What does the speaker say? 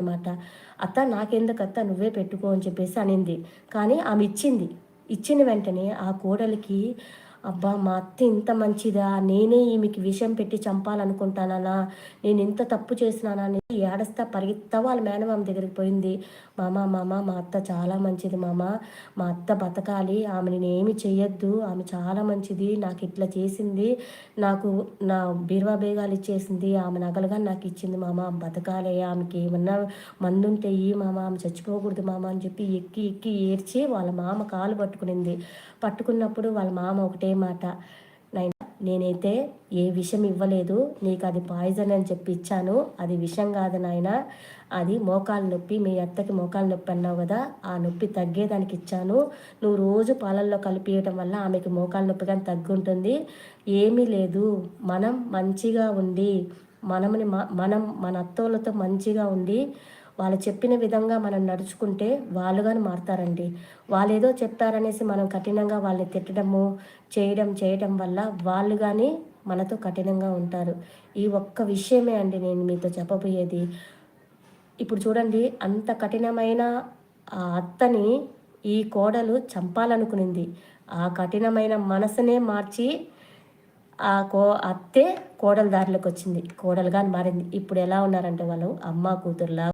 అనమాట. "అత్త నాకెందుకు అత్త నువ్వే పెట్టుకో" అని చెప్పేసి అనింది. కానీ ఆమె ఇచ్చింది. ఇచ్చిన వెంటనే ఆ కోడలికి అబ్బా! మా అత్త ఇంత మంచిదా? నేనే ఈమెకి విషం పెట్టి చంపాలనుకుంటానానా? నేనింత తప్పు చేసినానా అని ఏడస్తా పరిగెత్తా వాళ్ళ మేనమామ దగ్గరికి పోయింది. మామ మా అత్త చాలా మంచిది మామ. మా అత్త బతకాలి. ఆమెని నేనేమి చెయ్యొద్దు. ఆమె చాలా మంచిది. నాకిట్లా చేసింది. నాకు నా బీరువా బేగాలు ఇచ్చేసింది. ఆమె నగలు గాని నాకిచ్చింది మామ. బతకాలి. ఆమెకేమన్నా మందుంటే ఇయ్యి మామ. ఆమె చచ్చిపోకూడదు మామ అని చెప్పి ఎక్కి ఎక్కి ఏడ్చి వాళ్ళ మామ కాలు పట్టుకునింది. పట్టుకున్నప్పుడు వాళ్ళ మామ ఒకటే మాట, "నాయనా నేనైతే ఏ విషం ఇవ్వలేదు. నీకు అది పాయిజన్ అని చెప్పి ఇచ్చాను. అది విషం కాదు నాయనా. అది మోకాలు నొప్పి. మీ అత్తకి మోకాలు నొప్పి అన్నావు కదా! ఆ నొప్పి తగ్గేదానికి ఇచ్చాను. నువ్వు రోజు పాలల్లో కలిపియటం వల్ల ఆమెకి మోకాలు నొప్పి గాని తగ్గుంటుంది. ఏమీ లేదు. మనం మంచిగా ఉండి మనం మన అత్తోళ్ళతో మంచిగా ఉండి వాళ్ళు చెప్పిన విధంగా మనం నడుచుకుంటే వాళ్ళు గాని మారతారండి. వాళ్ళేదో చెప్పారనేసి మనం కఠినంగా వాళ్ళని తిట్టడము, చేయడం వల్ల వాళ్ళు గాని మనతో కఠినంగా ఉంటారు. ఈ ఒక్క విషయమే అండి నేను మీతో చెప్పబోయేది. ఇప్పుడు చూడండి అంత కఠినమైన ఆ అత్తని ఈ కోడలు చంపాలనుకునింది. ఆ కఠినమైన మనసునే మార్చి ఆ అత్తే కోడలు దారిలోకొచ్చింది. కోడలుగా మారింది. ఇప్పుడు ఎలా ఉన్నారంటే వాళ్ళు అమ్మ కూతురులా